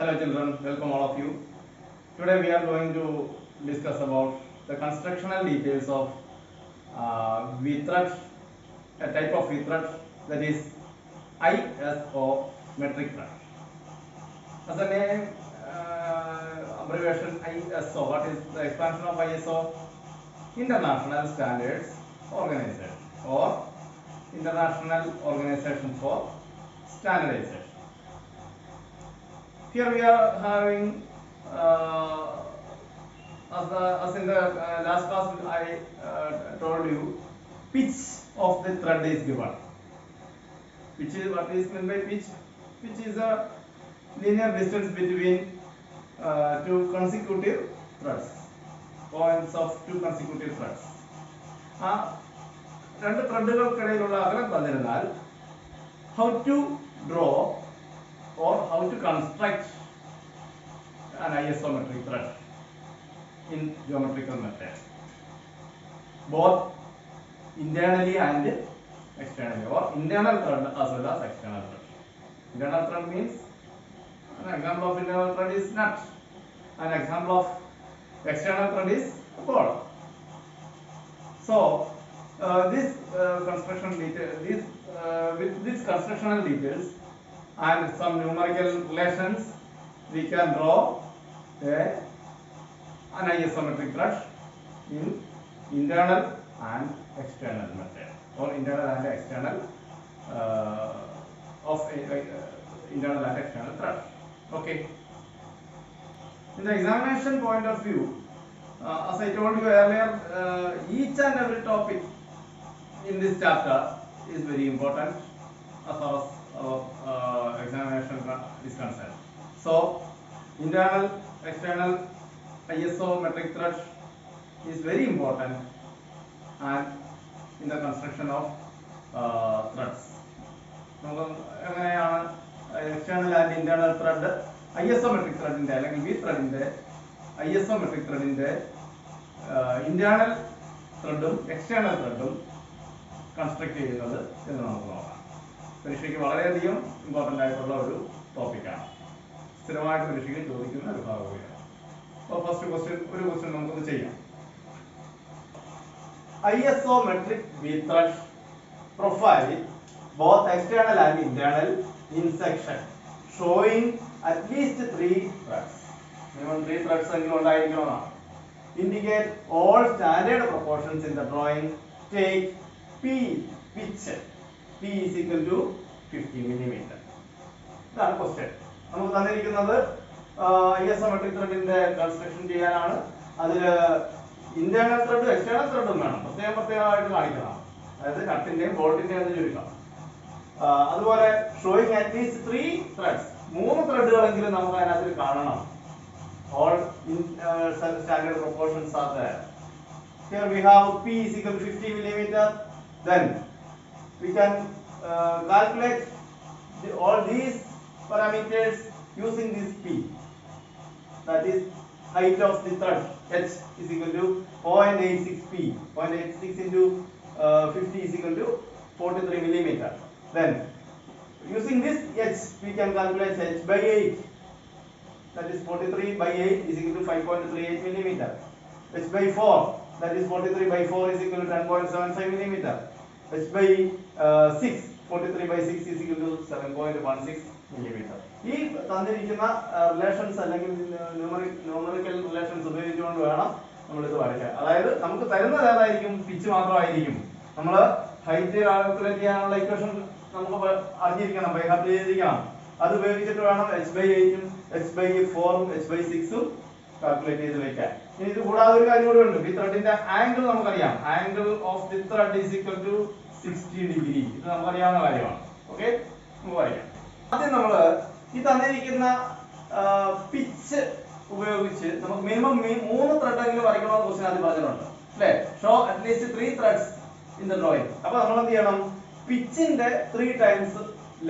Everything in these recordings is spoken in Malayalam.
Hello children, welcome all of you. Today we are going to discuss about the constructional details of V-thread, a type of V-thread that is ISO metric thread. As the name abbreviation ISO, what is the expansion of ISO? International Standards Organization or International Organization for Standardization. Here we are having, as in the last class I told you, pitch of the thread is given. Pitch is what is meant by pitch? Pitch is a linear distance between two consecutive threads, points of two consecutive threads. രണ്ട് ത്രെഡുകൾക്കിടയിലുള്ള അകലം തന്നിരുന്നാൽ how to draw or how to construct an isometric thread in geometrical method, both internally and externally, or internal thread as well as external thread. Internal thread means, an example of internal thread is nut, an example of external thread is bolt. So this construction detail, with these constructional details and some numerical relations, we can draw an isometric thread in internal and external method, or internal and external of internal and external thread. Okay. In the examination point of view, as I told you earlier, each and every topic in this chapter is very important as far as examination is concerned. So, internal, external isometric thread is very important and in the construction of threads. External and internal thread, isometric thread in the V thread in the isometric thread in the internal thread, external thread construct ചെയ്യുന്നത് എന്ന് നമുക്ക് നോക്കാം. പരീക്ഷയ്ക്ക് വളരെയധികം ഇമ്പോർട്ടൻ്റ് ആയിട്ടുള്ള ഒരു ടോപ്പിക്കാണ്, സ്ഥിരമായിട്ട് പരീക്ഷയ്ക്ക് ചോദിക്കുന്ന ഒരു ഭാഗമാണ്. അപ്പോൾ ഫസ്റ്റ് ഒരു ക്വസ്റ്റ്യൻ നമുക്കൊന്ന് ചെയ്യാം. Isometric V-thread profile both external and internal in section showing at least 3 threads. Minimum 3 threads എങ്കിലും ഉണ്ടായിരിക്കണമെന്നാണ്. Indicate all standard proportions in the drawing. Take pitch P is equal to 50 millimeter. ഇതാണ് ക്വസ്റ്റ്യൻ. നമുക്ക് തന്നിരിക്കുന്നത് isometric threadന്റെ കൺസ്ട്രക്ഷൻ ചെയ്യാനാണ്. അതിൽ ഇന്റേണൽ ത്രെഡും എക്സ്റ്റേണൽ ത്രെഡും വേണം, പ്രത്യേകമായിട്ട് കാണിക്കണം. അതായത് നട്ടിന്റെയും ബോൾട്ടിന്റെയും എന്ന് ചുരുക്കം. അതുപോലെ ഷോയിങ് അറ്റ്ലീസ്റ്റ് 3 threads, 3 ത്രെഡുകളെങ്കിലും നമുക്ക് അതിനകത്ത് കാണണം. All standard proportions are there. Here we have P is equal to 50 millimeter. Then we can calculate all these parameters using this P. That is height of the thread, H is equal to 0.86 P. 0.86 into 50 is equal to 43 millimeter. Then using this H we can calculate H by 8. That is 43 by 8 is equal to 5.38 millimeter. H by 4, that is 43 by 4 is equal to 10.75 millimeter. H by 6, 43 by 6 is equal to 7.16 millimeter. ഈ തന്നിരിക്കുന്ന റിലേഷൻസ് അല്ലെങ്കിൽ ന്യൂമറിക്കൽ റിലേഷൻസ് ഉപയോഗിച്ചുകൊണ്ട് വേണം നമ്മൾ ഇത് വരയ്ക്കാൻ. അതായത് നമുക്ക് തരുന്നത് ഏതായിരിക്കും? പിച്ച് മാത്രമായിരിക്കും. നമ്മൾ ഹൈറ്റ് കാൽക്കുലേറ്റ് ചെയ്യാനുള്ള ഇക്വേഷൻ നമുക്ക് അറിഞ്ഞിരിക്കണം, ബൈ ഹാർട്ട് ചെയ്തിരിക്കണം. അത് ഉപയോഗിച്ചിട്ട് വേണം H by 8ഉം H by 4ഉം H by 6ഉം കാൽക്കുലേറ്റ് ചെയ്ത് വെക്കാൻ. ഇനി ഇത് കൂടാതെ ഒരു കാര്യം കൂടി ഉണ്ട്. ഈ ത്രെഡിന്റെ ആംഗിൾ നമുക്കറിയാം. Angle of the thread is equal to 60 degree. ഇത് നമുക്കറിയാവുന്ന കാര്യമാണ്. ഓക്കെ, നമുക്ക് പറയാം. ആദ്യം നമ്മൾ ഈ തന്നിരിക്കുന്ന പിച്ച് ഉപയോഗിച്ച് നമുക്ക് മിനിമം 3 ത്രെഡ് എങ്കിലും വരയ്ക്കണമെന്ന് ക്വസ്റ്റ്യൻ ആദ്യം പറഞ്ഞിട്ടുണ്ട് അല്ലേ? Show at least 3 threads in the drawing. അപ്പൊ നമ്മൾ എന്ത് ചെയ്യണം? പിച്ചിന്റെ 3 times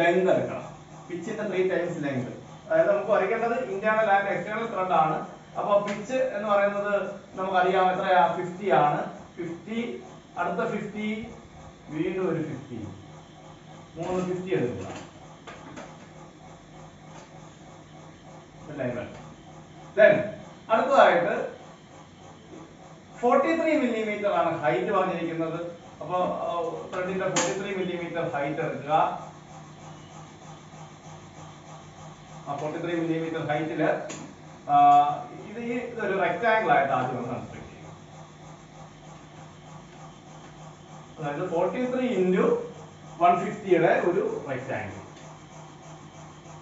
ലെങ്ത് എടുക്കണം. പിച്ചിന്റെ 3 times ലെങ്ത്, അതായത് നമുക്ക് വരയ്ക്കേണ്ടത് ഇന്റേണൽ ആൻഡ് എക്സ്റ്റേണൽ ത്രെഡ് ആണ്. അപ്പൊ പിച്ച് എന്ന് പറയുന്നത് നമുക്കറിയാം എത്രയാ? 50 ആണ്. 50, അടുത്ത 50, വീണ്ടും ഒരു 50, 3 50 എടുക്കുക. ലൈൻ വരച്ചു. ദെൻ അടുത്തതായിട്ട് 43 മില്ലിമീറ്റർ ആണ് ഹൈറ്റ് പറഞ്ഞിരിക്കുന്നത്. അപ്പോൾ ത്രെഡിന്റെ 43 മില്ലിമീറ്റർ ഹൈറ്റ് എടുക്കുക. ആ 43 മില്ലിമീറ്റർ ഹൈറ്റില് ഇതൊരു റെക്ടാംഗിൾ ആയിട്ട് ആദ്യം ഒന്ന് കൺസ്ട്രക്ട് ചെയ്യും. അതായത് 43 ഇൻറ്റു 150യുടെ ഒരു റെക്ടാംഗിൾ.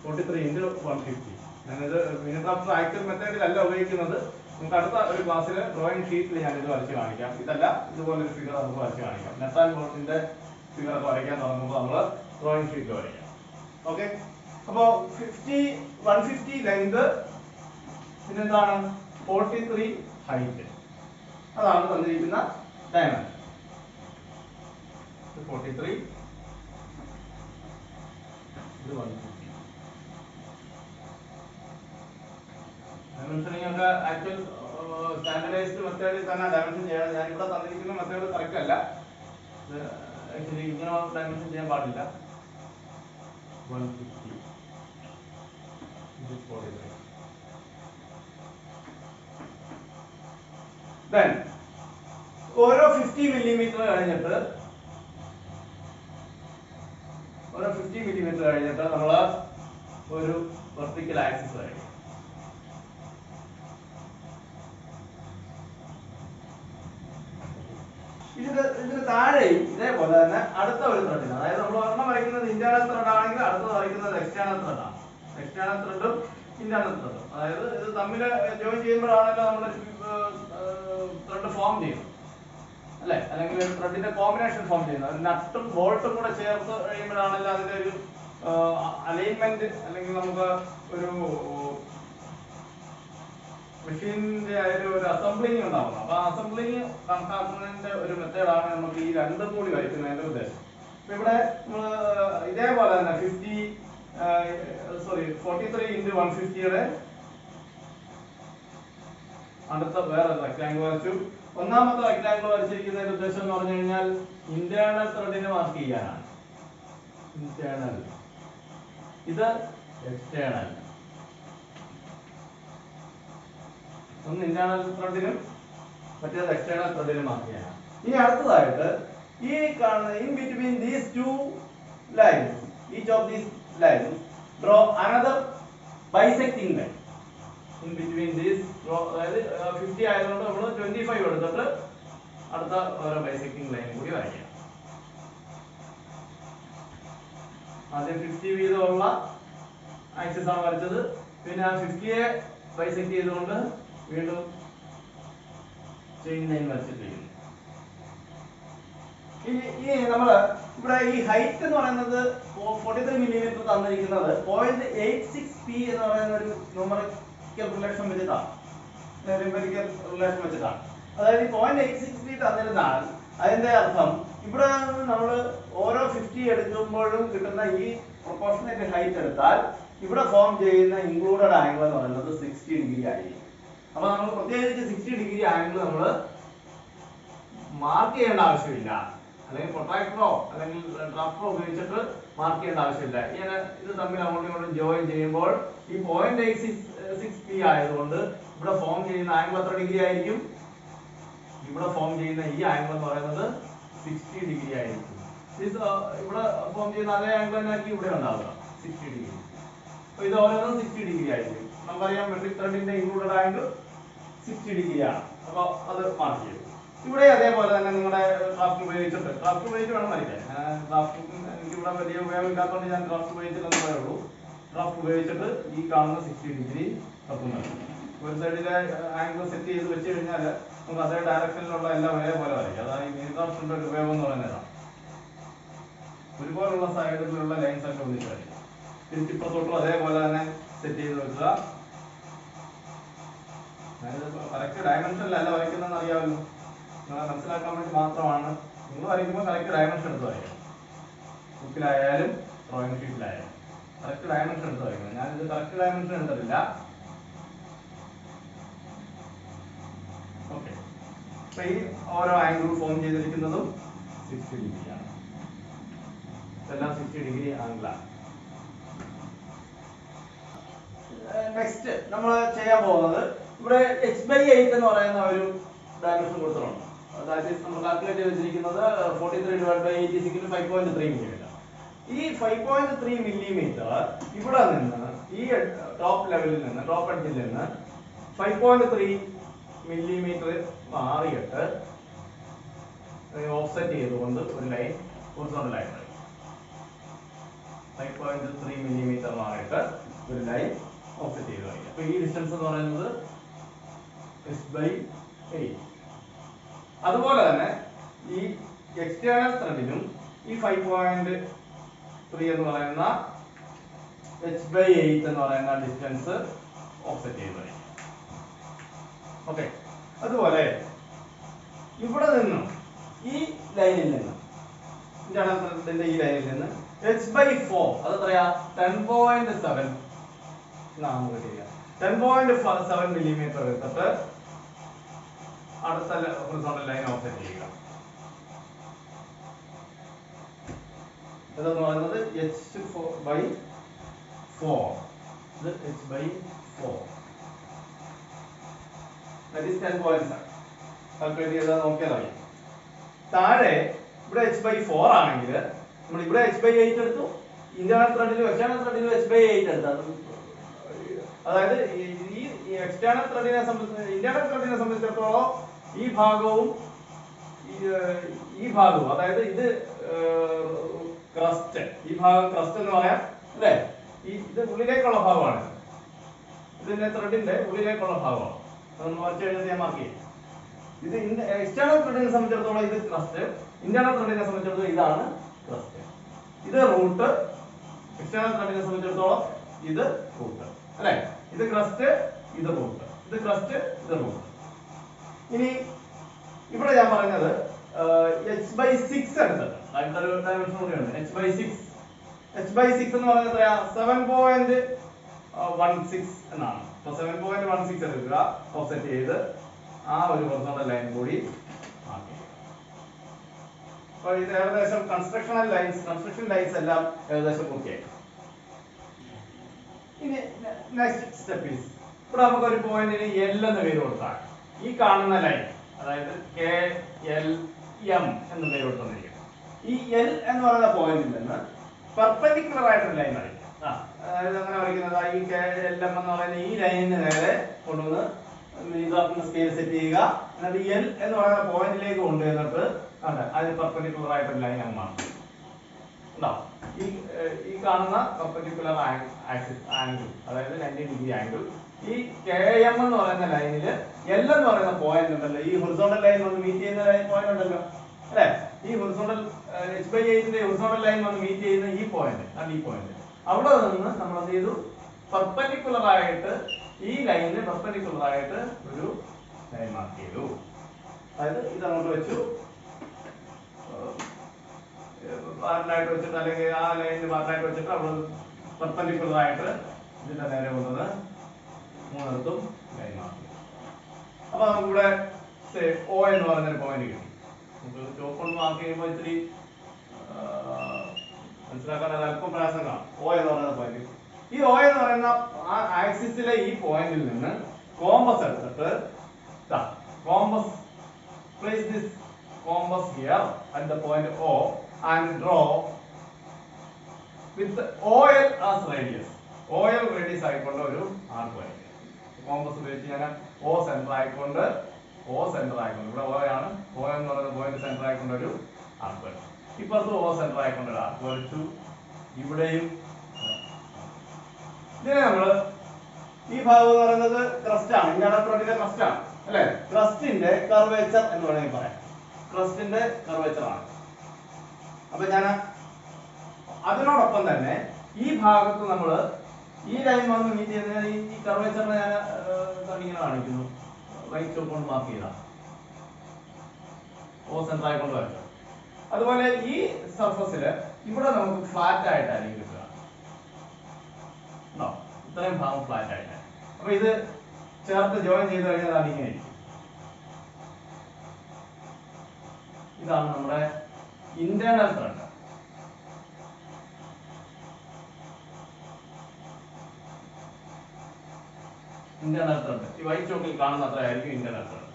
43 ഇൻറ്റു 150. ഞാനിത് മിനിക്രാഫ്റ്റ് ആക്ച്വൽ മെത്തേഡിലല്ല ഉപയോഗിക്കുന്നത്. നമുക്ക് അടുത്ത ഒരു ക്ലാസ്സിൽ ഡ്രോയിങ് ഷീറ്റിൽ ഞാൻ ഇത് വരച്ച് കാണിക്കാം. ഇതല്ല, ഇതുപോലൊരു ഫിഗർ നമുക്ക് വരച്ച് കാണിക്കാം. നെറ്റ് ആൻഡ് ബോൾട്ടിന്റെ ഫിഗർ ഒക്കെ വരയ്ക്കാൻ തുടങ്ങുമ്പോൾ നമ്മൾ ഡ്രോയിങ് ഷീറ്റിൽ വരയ്ക്കാം. ഓക്കെ, അപ്പോൾ 150 ലെങ്ത്, പിന്നെന്താണ് 43 ഹൈറ്റ്. അതാണ് തന്നിരിക്കുന്ന ഡയമണ്ട്. 43 ഇത് 150. ഡയമെൻഷനിങ് ഒക്കെ ആക്ച്വൽ സ്റ്റാൻഡർഡൈസ്ഡ് മെത്തേഡിൽ തന്നെ ഡയമെൻഷൻ ചെയ്യണം. ഞാൻ ഇവിടെ തന്നിരിക്കുന്ന മെത്തേഡ് കറക്റ്റ് അല്ല. ആക്ച്വലി ഇങ്ങനെ ഡയമെൻഷൻ ചെയ്യാൻ പാടില്ല. 150 Then ഓരോ 50 മില്ലിമീറ്റർ കഴിഞ്ഞിട്ട് നമ്മൾ ഒരു വെർട്ടിക്കൽ ആക്സിസ് വരയ്ക്കും. ഇതിന് താഴെയും ഇതേപോലെ തന്നെ അടുത്ത ഒരു ത്രെഡിന്, അതായത് നമ്മൾ ഒരെണ്ണം വരയ്ക്കുന്നത് ഇന്റേണൽ ത്രെഡ് ആണെങ്കിൽ അടുത്തത് വരയ്ക്കുന്നത് എക്സ്റ്റേണൽ ത്രെഡാണ്. എക്സ്റ്റേണൽ ത്രെഡും ഇന്റേണൽ ത്രെഡും, അതായത് ഇത് തമ്മിൽ ജോയിൻ ചെയ്യുമ്പോഴാണല്ലോ നമ്മൾ ത്രെഡ് ഫോം ചെയ്യുന്നത്, അല്ലെ? അല്ലെങ്കിൽ ത്രെഡിന്റെ കോമ്പിനേഷൻ ഫോം ചെയ്യുന്നത്. നട്ടും ബോൾട്ടും കൂടെ ചേർത്ത് കഴിയുമ്പോഴാണല്ലോ അതിന്റെ ഒരു അലൈൻമെന്റ്, അല്ലെങ്കിൽ നമുക്ക് ഒരു മെഷീനിന്റെ ഒരു അസംബ്ലിങ് ഉണ്ടാവുന്നത്. അപ്പൊ ആ അസംബ്ലിങ് കണക്കാക്കുന്നതിന്റെ ഒരു മെത്തേഡാണ് നമുക്ക് ഈ രണ്ടും കൂടി വരയ്ക്കുന്നതിന്റെ ഉദ്ദേശം. അപ്പൊ ഇവിടെ ഇതേപോലെ തന്നെ 43 ഇൻറ്റു 150യുടെ അടുത്ത വേറെ റെക്ടാംഗിൾ വരച്ചു. ഒന്നാമത്തെ റെക്ടാംഗിൾ വരച്ചിരിക്കുന്നതിന്റെ ഉദ്ദേശം എന്ന് പറഞ്ഞു കഴിഞ്ഞാൽ ഇന്റേണൽ ത്രെഡിനെ മാർക്ക് ചെയ്യാനാണ്. ഇന്റേണൽ, ഇത് എക്സ്റ്റേണൽ. ഒന്ന് ഇന്റേണൽ ത്രെഡിനും മറ്റേത് എക്സ്റ്റേണൽ ത്രെഡിനും മാർക്ക് ചെയ്യാനാണ്. ഇനി അടുത്തതായിട്ട് ഈ കാണുന്ന in between these two lines, each of these lines draw another bisecting line. In between these draw, അതായത് 50 ആയതുകൊണ്ട് നമ്മൾ 25 എടുത്തിട്ട് അടുത്ത ഓരോ ബൈസെക്ടിങ് ലൈൻ കൂടി വരയ്ക്കാം. ആദ്യം 50 വീതമുള്ള ആക്സിസ് ആണ് വരച്ചത്. പിന്നെ ആ 50യെ ബൈസെക്ട് ചെയ്തുകൊണ്ട് വീണ്ടും ചെയിൻ ലൈൻ വരച്ചിട്ടിരിക്കുന്നു. ഇനി നമ്മൾ ഇവിടെ ഈ ഹൈറ്റ് എന്ന് പറയുന്നത് 43 മില്ലിമീറ്റർ തന്നിരിക്കുന്നത് 0.86p എന്ന് പറയുന്ന ഒരു ന്യൂമറിക്കൽ റിലേഷൻ വെച്ചിട്ടാണ്, ന്യൂമറിക്കൽ റിലേഷൻ വെച്ചിട്ടാണ്. അതായത് 0.86p തന്നിരുന്നാൽ അതിന്റെ അർത്ഥം ഇവിടെ നമ്മൾ ഓരോ 50 എടുക്കുമ്പോഴും കിട്ടുന്ന ഈ പ്രൊപ്പോർഷണേറ്റ് ഹൈറ്റ് എടുത്താൽ ഇവിടെ ഫോം ചെയ്യുന്ന ഇൻക്ലൂഡഡ് ആംഗിൾ എന്ന് പറയുന്നത് 60 ഡിഗ്രി ആയിരിക്കും. അപ്പൊ നമ്മൾ പ്രത്യേകിച്ച് 60 ഡിഗ്രി ആംഗിൾ നമ്മൾ മാർക്ക് ചെയ്യേണ്ട ആവശ്യമില്ല, അല്ലെങ്കിൽ പ്രൊട്രാക്ടറോ അല്ലെങ്കിൽ ഡ്രാഫ്റ്ററോ ഉപയോഗിച്ചിട്ട് മാർക്ക് ചെയ്യേണ്ട ആവശ്യമില്ല. ഇങ്ങനെ ഇത് തമ്മിൽ അങ്ങോട്ടും ഇങ്ങോട്ടും ജോയിൻ ചെയ്യുമ്പോൾ ഈ 0.86p ആയതുകൊണ്ട് ഇവിടെ ഫോം ചെയ്യുന്ന ആംഗിൾ എത്ര ഡിഗ്രി ആയിരിക്കും? ഇവിടെ ഫോം ചെയ്യുന്ന ഈ ആംഗിൾ എന്ന് പറയുന്നത് 60 ഡിഗ്രി ആയിരിക്കും. ഇവിടെ ഫോം ചെയ്യുന്ന അതേ ആംഗിൾ തന്നെ ആയിരിക്കും ഇവിടെ ഉണ്ടാവുക, 60 ഡിഗ്രി. അപ്പൊ ഇത് ഓരോന്നും 60 ഡിഗ്രി ആയിരിക്കും. നമുക്കറിയാം മെട്രിക് ത്രെഡിന്റെ ഇൻക്ലൂഡഡ് ആംഗിൾ 60 ഡിഗ്രി ആണ്. അപ്പൊ അത് മാർക്ക് ചെയ്തു. ഇവിടെ അതേപോലെ തന്നെ നിങ്ങളുടെ ഡ്രാഫ്റ്റ് ഉപയോഗിച്ച് വേണം വരയ്ക്കാൻ. ഡ്രാഫ്റ്റ് എനിക്കിവിടെ വലിയ ഉപയോഗമില്ലാത്തതുകൊണ്ട് ഞാൻ ഡ്രാഫ്റ്റ് ഉപയോഗിച്ചില്ലെന്ന് പറയുള്ളൂ. ഡ്രാഫ്റ്റ് ഉപയോഗിച്ചിട്ട് ഈ കാണുന്ന 60 ഡിഗ്രി തപ്പുന്നുണ്ട്. ഒരു സൈഡിലെ ആംഗിൾ സെറ്റ് ചെയ്ത് വെച്ച് കഴിഞ്ഞാൽ നമുക്ക് അതേ ഡയറക്ഷനിലുള്ള എല്ലാം ഒരേപോലെ വരയ്ക്കാം. അതാണ് ഈ ഡ്രാഫ്റ്റിന്റെ ഒരു ഉപയോഗം എന്ന് പറയുന്നതാണ്. ഒരുപോലുള്ള സൈഡിലുള്ള ലൈൻസ് ഒക്കെ ഒന്നിച്ച് വരയ്ക്കാം. തിരിച്ചിപ്പുറത്തോട്ടും അതേപോലെ തന്നെ സെറ്റ് ചെയ്ത് വെക്കുക. ഞാനിത് കറക്റ്റ് ഡയമെൻഷനിലല്ല വരയ്ക്കുന്നതെന്ന് അറിയാമല്ലോ, നിങ്ങളെ മനസ്സിലാക്കാൻ വേണ്ടി മാത്രമാണ്. നിങ്ങൾ വരയ്ക്കുമ്പോൾ കറക്റ്റ് ഡയമെൻഷൻ എടുത്ത് വരയ്ക്കണം. ബുക്കിലായാലും ഡ്രോയിങ് ഷീറ്റിലായാലും കറക്റ്റ് ഡയമെൻഷൻ എടുത്ത് വരയ്ക്കണം. ഞാനിത് കറക്റ്റ് ഡയമെൻഷൻ എടുത്തിട്ടില്ല. ഓക്കെ, അപ്പൊ ഈ ഓരോ ആംഗിൾ ഫോം ചെയ്തിരിക്കുന്നതും 60 ഡിഗ്രിയാണ്. ഇതെല്ലാം 60 ഡിഗ്രി ആംഗിളാണ്. നെക്സ്റ്റ് നമ്മൾ ചെയ്യാൻ പോകുന്നത് ഇവിടെ h/8 എന്ന് പറയുന്ന ഒരു ഡയമെൻഷൻ കൊടുത്തിട്ടുണ്ട്. അതായത് നമ്മൾ കാൽക്കുലേറ്റ് ചെയ്ത് വെച്ചിരിക്കുന്നത് 43/8 = 5.3 മില്ലിമീറ്റർ. ഈ 5.3 മില്ലിമീറ്റർ ഇവിടെ നിന്ന് ഈ ടോപ്പ് ലെവലിൽ നിന്ന് ടോപ്പ് എഡ്ജിൽ നിന്ന് 5.3 മില്ലിമീറ്റർ മാറിയിട്ട് ഓഫ്സെറ്റ് ചെയ്തുകൊണ്ട് ഒരു ലൈൻ ഹൊറിസോണ്ടൽ ലൈൻ 5.3 മില്ലിമീറ്റർ മാറിയിട്ട് ഒരു ലൈൻ ഓഫ്സെറ്റ് ചെയ്ത് വയ്ക്കുക. അപ്പൊ ഈ ഡിസ്റ്റൻസ് എന്ന് പറയുന്നത് h/8. അതുപോലെ തന്നെ ഈ എക്സ്റ്റേണൽ ത്രെഡിനും ഈ 5.3 എന്ന് പറയുന്ന h/8 എന്ന് പറയുന്ന ഡിസ്റ്റൻസ് ഓഫ്സെറ്റ് ചെയ്ത് വയ്ക്കുക. ഓക്കെ. അതുപോലെ ഇവിടെ നിന്നും ഈ ലൈനിൽ നിന്ന് ഇന്റേണൽ ത്രെഡിന്റെ ഈ ലൈനിൽ നിന്ന് h/4 അത് എത്രയാ 10.7 നമുക്ക് ചെയ്യാം. 10.7 മില്ലിമീറ്റർ എടുത്തിട്ട് അടുത്ത ഹൊറിസോണ്ടൽ ലൈൻ ഓഫ്സെറ്റ് ചെയ്യുക. ഇതെന്ന് പറയുന്നത് h/4 ഇത് h/4 that is 10.7. കാൽക്കുലേറ്റ് ചെയ്താൽ നോക്കിയാൽ അറിയാം. താഴെ ഇവിടെ h/4 ആണെങ്കിൽ നമ്മൾ ഇവിടെ h/8 എടുത്തു, ഇന്റേണൽ ത്രെഡിലും എക്സ്റ്റേണൽ ത്രെഡിലും h/8 എടുത്തു. അതായത് ഈ എക്സ്റ്റേണൽ ത്രെഡിനെ സംബന്ധിച്ച് ഇന്റേണൽ ത്രെഡിനെ സംബന്ധിച്ചിടത്തോളം ഈ ഭാഗവും അതായത് ഇത് ക്രസ്റ്റ്, ഈ ഭാഗം ക്രസ്റ്റ് എന്ന് പറയാം അല്ലേ. ഇത് ഉള്ളിലേക്കുള്ള ഭാഗമാണ്, ഇതിന്റെ ത്രെഡിന്റെ ഉള്ളിലേക്കുള്ള ഭാഗമാണ്. അതൊന്ന് വരച്ച് എഴുതി ഞാൻ മാർക്ക് ചെയ്യും. ഇത് എക്സ്റ്റേണൽ ത്രെഡിനെ സംബന്ധിച്ചിടത്തോളം ഇത് ക്രസ്റ്റ്, ഇന്റേണൽ ത്രെഡിനെ സംബന്ധിച്ചിടത്തോളം ഇതാണ് ക്രസ്റ്റ്. ഇത് റൂട്ട്, എക്സ്റ്റേണൽ ത്രെഡിനെ സംബന്ധിച്ചിടത്തോളം ഇത് റൂട്ട് അല്ലെ. ഇത് ക്രസ്റ്റ്, ഇത് റൂട്ട്, ഇത് ക്രസ്റ്റ്, ഇത് റൂട്ട്. ഇനി ഇവിടെ ഞാൻ പറഞ്ഞത് h/6 എടുത്തിട്ട് അടുത്തൊരു ഡയമെൻഷൻ കൂടിയുണ്ട്. h/6 എന്ന് പറയുന്നത് എത്രയാ 7.16 എന്നാണ്. അപ്പൊ 7.16 എടുക്കുക, ഓഫ്സെറ്റ് ചെയ്ത് ആ ഒരു ഹൊറിസോണ്ടൽ ലൈൻ കൂടി മാർക്ക് ചെയ്യുക. അപ്പൊ ഇത് ഏകദേശം കൺസ്ട്രക്ഷൻ ലൈൻസ് എല്ലാം ഏകദേശം പൂർത്തിയായി. ഇനി നെക്സ്റ്റ് സ്റ്റെപ്പ് ഈസ് ഇവിടെ നമുക്ക് ഒരു പോയിന്റിന് L എന്ന് പേര് കൊടുത്താൽ ഈ കാണുന്ന ലൈൻ, അതായത് KLM എന്ന് പേര് കൊടുത്തിരിക്കും. ഈ L എന്ന് പറയുന്ന പോയിന്റിൽ നിന്ന് പെർപെൻഡിക്കുലർ ആയിട്ടൊരു ലൈൻ വരയ്ക്കും. അതായത് അങ്ങനെ വരയ്ക്കുന്നത് ഈ KLM എന്ന് പറയുന്ന ഈ ലൈനിന് നേരെ കൊണ്ടുവന്ന് സ്കെയിൽ സെറ്റ് ചെയ്യുക. എന്നിട്ട് L എന്ന് പറയുന്ന പോയിന്റിലേക്ക് കൊണ്ടുവന്നിട്ട് അതിന് പെർപെൻഡിക്കുലർ ആയിട്ടൊരു ലൈൻ അങ്ങ് മാറും. ഈ കാണുന്ന പെർപെൻഡിക്കുലർ ആംഗിൾ, അതായത് 90 ഡിഗ്രി ആംഗിൾ, ഈ KM എന്ന് പറയുന്ന ലൈനില് L എന്ന് പറയുന്ന പോയിന്റ് ഉണ്ടല്ലോ, ഈ ഹൊറിസോണ്ടൽ ലൈൻ വന്ന് മീറ്റ് ചെയ്യുന്ന പോയിന്റ് ഉണ്ടല്ലോ അല്ലെ. ഈ ഹൊറിസോണ്ടൽ h/8ന്റെ ഹൊറിസോണ്ടൽ ലൈൻ വന്ന് മീറ്റ് ചെയ്യുന്ന ഈ പോയിന്റ്, അവിടെ നിന്ന് നമ്മൾ എന്ത് ചെയ്തു, പെർപെൻഡിക്കുലർ ആയിട്ട് ഈ ലൈനിന് പെർപെൻഡിക്കുലർ ആയിട്ട് ഒരു ലൈൻ മാർക്ക് ചെയ്തു. അതായത് ഇത് അങ്ങോട്ട് വെച്ചു, പാർട്ടായിട്ട് വെച്ചിട്ട് അല്ലെങ്കിൽ ആ ലൈനിന് പാർട്ടായിട്ട് വെച്ചിട്ട് അവിടെ പെർപെൻഡിക്കുലർ ആയിട്ട് ഇതിന്റെ നേരെ വന്നത് മൂന്നിടത്തും ലൈൻ മാർക്ക് ചെയ്തു. അപ്പൊ നമുക്കിവിടെ O എന്ന് പറയുന്നൊരു പോയിന്റ് കിട്ടി. നമുക്ക് ചോപ്പ് കൊണ്ട് മാർക്ക് ചെയ്യുമ്പോൾ ഇത്തിരി മനസ്സിലാക്കാൻ അത് അല്പം പ്രയാസം കാണും. O എന്ന് പറയുന്ന പോയിന്റ്, ഈ O എന്ന് പറയുന്ന ആ ആക്സിസിലെ ഈ പോയിന്റിൽ നിന്ന് കോമ്പസ് എടുത്തിട്ട് compass, place this compass here at the point O and draw with OL as radius. OL radius ആയിക്കൊണ്ട് ഒരു ആർക്ക് വരയ്ക്കുക. കോമ്പസ് ഉപയോഗിച്ച് ഞാൻ O സെന്റർ ആയിക്കൊണ്ട് ഇവിടെ O ആണ്, O എന്ന് പറയുന്ന പോയിന്റ് സെന്റർ ആയിക്കൊണ്ട് ഒരു ആർക്ക് വരച്ചു. ഇപ്പുറത്ത് O സെന്റർ ആയിക്കൊണ്ട് ഒരു ആർക്ക് വരച്ചു. ഇവിടെയും ഇതിനെ നമ്മള് ഈ ഭാഗം എന്ന് പറയുന്നത് ക്രസ്റ്റ് ആണ്, ഇന്റേണൽ ത്രെഡിലെ ക്രസ്റ്റ് ആണ് അല്ലെ. ക്രസ്റ്റിന്റെ കർവേച്ചർ എന്ന് വേണമെങ്കിൽ പറയാം, ക്രസ്റ്റിന്റെ കർവേച്ചർ ആണ്. അപ്പൊ ഞാൻ അതിനോടൊപ്പം തന്നെ ഈ ഭാഗത്ത് നമ്മൾ ഈ ലൈൻ വന്ന് മീറ്റ് ചെയ്യുന്ന ഈ കർവേച്ചറിനെ ഞാൻ ഇങ്ങനെ കാണിക്കുന്നു, റൈറ്റ് ചോപ്പ് കൊണ്ട് മാർക്ക് ചെയ്ത O സെന്റർ ആയിക്കൊണ്ട് വരച്ചു. അതുപോലെ ഈ സർഫസില് ഇവിടെ നമുക്ക് ഫ്ലാറ്റ് ആയിട്ടായിരിക്കും കിട്ടുക, ഇത്രയും ഭാഗം ഫ്ലാറ്റ് ആയിട്ട്. അപ്പൊ ഇത് ചേർത്ത് ജോയിൻ ചെയ്ത് കഴിഞ്ഞാൽ അതിങ്ങനെ ഇരിക്കും. ഇതാണ് നമ്മുടെ ഇന്റേണൽ ത്രെഡ്. ഇന്റേണൽ ത്രെഡ് ഈ വൈറ്റ് ചോക്കിൽ കാണുന്ന അത്രയായിരിക്കും ഇന്റേണൽ ത്രെഡ്.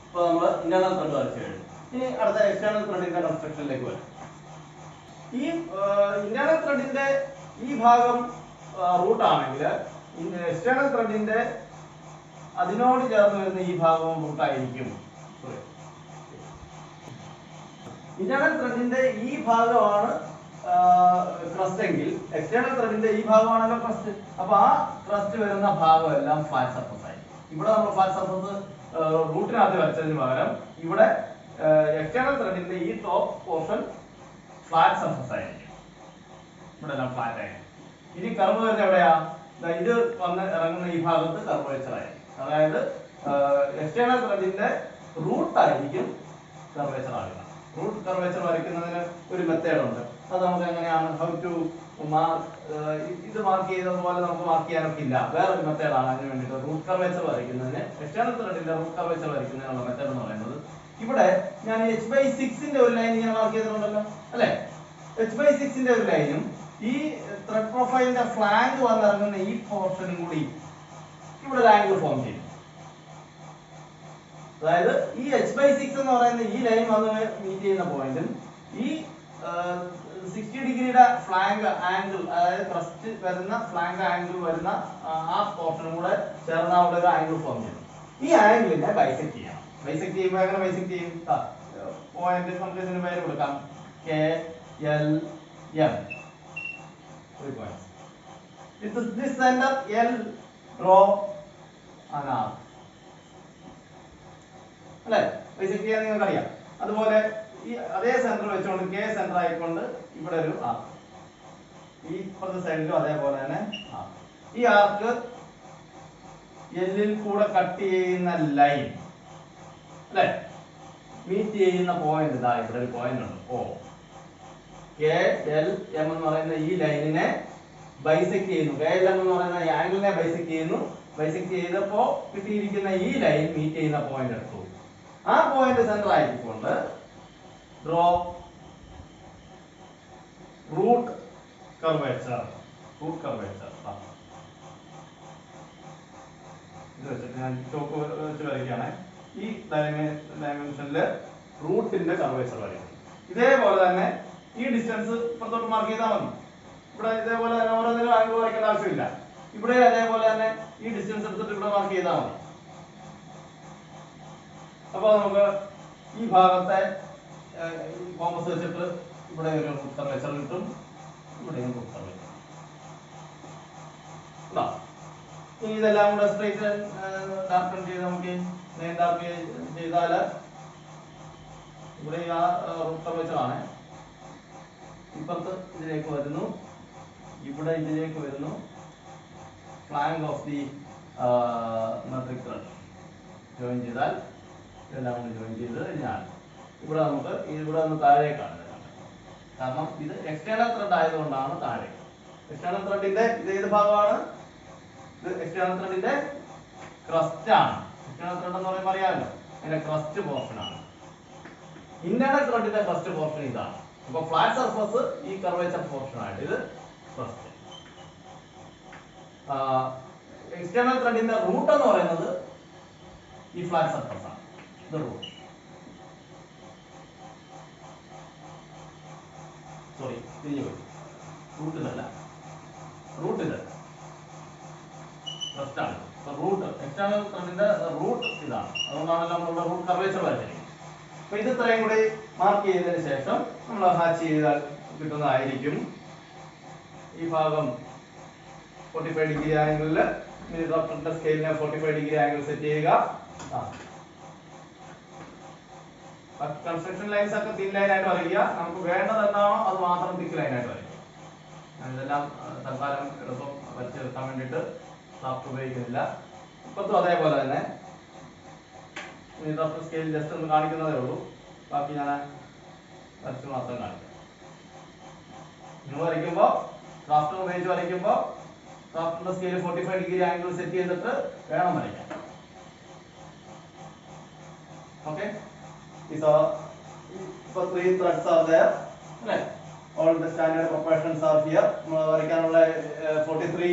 അപ്പോൾ നമ്മൾ ഇന്റേണൽ ത്രെഡ് വരച്ചു കഴിഞ്ഞു. ഇനി അടുത്ത എക്സ്റ്റേണൽ ത്രെഡിന്റെ കൺസ്ട്രക്ഷനിലേക്ക് വരാം. ഈ ഇന്റേണൽ ത്രെഡിന്റെ ഈ ഭാഗം റൂട്ട് ആണെങ്കിൽ എക്സ്റ്റേണൽ ത്രെഡിന്റെ അതിനോട് ചേർന്ന് വരുന്ന ഈ ഭാഗവും റൂട്ടായിരിക്കും. ഇന്റേണൽ ത്രെഡിന്റെ ഈ ഭാഗമാണ് ക്രസ്റ്റ് എങ്കിൽ എക്സ്റ്റേണൽ ത്രെഡിന്റെ ഈ ഭാഗമാണല്ലോ ക്രസ്റ്റ്. അപ്പൊ ആ ക്രസ്റ്റ് വരുന്ന ഭാഗം എല്ലാം ഫ്ലാറ്റ് സർഫസ് ആയി. ഇവിടെ നമ്മൾ ഫ്ലാറ്റ് സർഫസ് റൂട്ടിനകത്ത് വരച്ചതിന് പകരം ഇവിടെ എക്സ്റ്റേണൽ ത്രെഡിന്റെ ഈ ടോപ്പ് പോർഷൻ ഫ്ലാറ്റ് സർഫസ് ആയിരിക്കും. ഇവിടെ എല്ലാം ഫ്ലാറ്റ് ആയിരിക്കും. ഇനി കർവ് വരുന്ന എവിടെയാ? ഇത് വന്ന് ഇറങ്ങുന്ന ഈ ഭാഗത്ത് കർവേച്ചർ ആയിരിക്കും. അതായത് എക്സ്റ്റേണൽ ത്രെഡിന്റെ റൂട്ട് ആയിരിക്കും കർവേച്ചർ ആകുക. റൂട്ട് കർവേച്ചർ വരയ്ക്കുന്നതിന് ഒരു മെത്തേഡ് ഉണ്ട്. അത് നമുക്ക് എങ്ങനെയാണ് ഹൗ ടു ഇത് മാർക്ക് ചെയ്തതുപോലെ നമുക്ക് മാർക്ക് ചെയ്യാനൊക്കെ ഇല്ല. വേറൊരു മെത്തേഡാണ് അതിന് വേണ്ടിയിട്ട് റൂട്ട് കർവേച്ചർ വരയ്ക്കുന്നതിന് എക്സ്റ്റേണൽ ത്രെഡിന്റെ റൂട്ട് കർവേച്ചർ വരയ്ക്കുന്നതിനുള്ള മെത്തേഡ് എന്ന് പറയുന്നത്. ഇവിടെ ഞാൻ h/6ന്റെ ഒരു ലൈൻ ഇങ്ങനെ മാർക്ക് ചെയ്തിട്ടുണ്ടല്ലോ അല്ലെ. h/6ന്റെ ഒരു ലൈനും ഈ ത്രെഡ് പ്രൊഫൈലിന്റെ ഫ്ലാങ്ക് വന്നിറങ്ങുന്ന ഈ പോർഷനും കൂടി ഇവിടെ ഒരു ആംഗിൾ ഫോം ചെയ്യും. അതായത് ഈ h/6 എന്ന് പറയുന്ന ഈ ലൈൻ വന്ന് മീറ്റ് ചെയ്യുന്ന പോയിന്റും ഈ 60 ഡിഗ്രിയുടെ ഫ്ലാങ്ക് ആംഗിൾ, അതായത് ക്രസ്റ്റ് വരുന്ന ഫ്ലാങ്ക് ആംഗിൾ വരുന്ന ആ പോർഷനും കൂടെ ചേർന്ന് അവിടെ ഒരു ആംഗിൾ ഫോം ചെയ്യും. ഈ ആംഗിളിനെ ബൈസെക്ട് ചെയ്യണം. ബൈസെക്ട് ചെയ്യുമ്പോൾ എങ്ങനെ ബൈസെക്ട് ചെയ്യും? പോയിന്റ് നമുക്ക് ഇതിന് പേര് കൊടുക്കാം KLM. 3 points. With this center L, draw an arc. അല്ലെ? ബൈസെക്ട് ചെയ്യാൻ നിങ്ങൾക്ക് അറിയാം. അതുപോലെ ഈ അതേ സെന്റർ വെച്ചുകൊണ്ട് K സെന്റർ ആയിക്കൊണ്ട് ഇവിടെ ഒരു ആർക്ക്, ഈ ഇപ്പുറത്തെ സൈഡിലും അതേപോലെ തന്നെ ആർക്ക്. ഈ ആർക്ക് എല്ലിൽ കൂടെ കട്ട് ചെയ്യുന്ന ലൈൻ അല്ലെ, മീറ്റ് ചെയ്യുന്ന പോയിന്റ് ഇതാ ഇവിടെ ഒരു പോയിന്റ് ഉണ്ട് O. KLM എന്ന് പറയുന്ന ഈ ലൈനിനെ ബൈസെക്ട് ചെയ്യുന്നു. KLM എന്ന് പറയുന്ന ഈ ആംഗിളിനെ ബൈസെക്ട് ചെയ്യുന്നു. ബൈസെക്ട് ചെയ്തപ്പോ കിട്ടിയിരിക്കുന്ന ഈ ലൈൻ മീറ്റ് ചെയ്യുന്ന പോയിന്റ് എടുത്തു. ആ പോയിന്റ് സെന്റർ ആയിക്കൊണ്ട് draw root curvature. Root curvature ഇത് വെച്ചിട്ട് ഞാൻ ചോക്ക് വെച്ച് വരയ്ക്കുകയാണ്. ഈ ഡയമെൻഷനില് റൂട്ടിന്റെ കർവേച്ചർ വരയ്ക്കും. ഇതേപോലെ തന്നെ ഈ ഡിസ്റ്റൻസ് ഇപ്പുറത്തോട്ട് മാർക്ക് ചെയ്താൽ മതി. ഇവിടെ ഇതേപോലെ തന്നെ ഓരോന്നിനും ആംഗിൾ വരയ്ക്കേണ്ട ആവശ്യമില്ല. ഇവിടെ അതേപോലെ തന്നെ ഈ ഡിസ്റ്റൻസ് എടുത്തിട്ട് ഇവിടെ മാർക്ക് ചെയ്താൽ മതി. അപ്പൊ നമുക്ക് ഈ ഭാഗത്തെ കോമ്പസ് വെച്ചിട്ട് ഇവിടെ ഒരു റൂട്ട് കർവേച്ചർ കിട്ടും, ഇവിടെയും റൂട്ട് കർവേച്ചർ. ഇനി ഇതെല്ലാം കൂടെ സ്ട്രൈറ്റ് ഡാർക്കൺ ചെയ്ത് നമുക്ക് നെയിം ഡാർക്ക് ചെയ്താൽ ഇവിടെ ആ റൂട്ട് കർവേച്ചർ ആണ്. ഇപ്പുറത്ത് ഇതിലേക്ക് വരുന്നു, ഇവിടെ ഇതിലേക്ക് വരുന്നു. Flank of the metric thread join ചെയ്താൽ ഇതെല്ലാം കൂടി ജോയിൻ ചെയ്ത് കഴിഞ്ഞാൽ ഇവിടെ നമുക്ക് ഇവിടെ നിന്ന് താഴേക്കാണ്. കാരണം ഇത് എക്സ്റ്റേണൽ ത്രെഡ് ആയതുകൊണ്ടാണ് താഴെ. എക്സ്റ്റേണൽ ത്രെഡിന്റെ ഇത് ഏത് ഭാഗമാണ്? ഇത് എക്സ്റ്റേണൽ ത്രെഡിന്റെ ക്രസ്റ്റ് ആണ്. എക്സ്റ്റേണൽ ത്രെഡ് എന്ന് പറയുമ്പോൾ അറിയാമല്ലോ, അതിന്റെ ക്രസ്റ്റ് പോർഷൻ ആണ്. ഇന്റേണൽ ത്രെഡിന്റെ ക്രസ്റ്റ് പോർഷൻ ഇതാണ്. അപ്പൊ ഫ്ലാറ്റ് സർഫസ് ഈ കർവേച്ചർ പോർഷൻ ആയിട്ട് ഇത് ക്രസ്റ്റ്. എക്സ്റ്റേണൽ ത്രെഡിന്റെ റൂട്ട് എന്ന് പറയുന്നത് ഈ ഫ്ലാറ്റ് സർഫസ് ആണ്. ഇത് റൂട്ട്, സോറി തിരിഞ്ഞു പോയി. റൂട്ട് ഇതല്ല, റൂട്ട് ഇത് ക്രസ്റ്റ് ആണ്. റൂട്ട് എക്സ്റ്റേണൽ ത്രെഡിന്റെ റൂട്ട് ഇതാണ്. അതുകൊണ്ടാണല്ലോ നമ്മളിവിടെ റൂട്ട് കർവേച്ചർ വരച്ചിരിക്കുന്നത്. അപ്പൊ ഇത് ഇത്രയും കൂടി മാർക്ക് ചെയ്തതിന് ശേഷം നമ്മൾ ഹാച്ച് ചെയ്താൽ കിട്ടുന്നതായിരിക്കും. ഈ ഭാഗം 45 ഡിഗ്രി ആംഗിളില് ഡോക്ടറിന്റെ സ്കെയിലിനെ 45 ഡിഗ്രി ആംഗിൾ സെറ്റ് ചെയ്യുക. കൺസ്ട്രക്ഷൻ ലൈൻസ് ഒക്കെ തിൻ ലൈൻ ആയിട്ട് വരയ്ക്കുക. നമുക്ക് വേണ്ടത് എന്താണോ അത് മാത്രം തിക്ക് ലൈൻ ആയിട്ട് വരയ്ക്കുക. ഞാനിതെല്ലാം തൽക്കാലം എളുപ്പം വരച്ചെടുക്കാൻ വേണ്ടിയിട്ട് ഡോക്ടർ ഉപയോഗിക്കുന്നില്ല. ഇപ്പത്തും അതേപോലെ തന്നെ ഡോക്ടർ സ്കെയിൽ ജസ്റ്റ് ഒന്ന് കാണിക്കുന്നതേ ഉള്ളൂ. ബാക്കി ഞാൻ വരച്ച് മാത്രം കാണിക്കാം. നിങ്ങൾ വരയ്ക്കുമ്പോൾ ഡോക്ടർ ഉപയോഗിച്ച് വരയ്ക്കുമ്പോൾ ഡോക്ടറിന്റെ സ്കെയിൽ 45 ഡിഗ്രി ആംഗിൾ സെറ്റ് ചെയ്തിട്ട് വേണം വരയ്ക്കാൻ. Okay, so 3 threads are there, right? All all the standard proportions are here. വരയ്ക്കാനുള്ള 43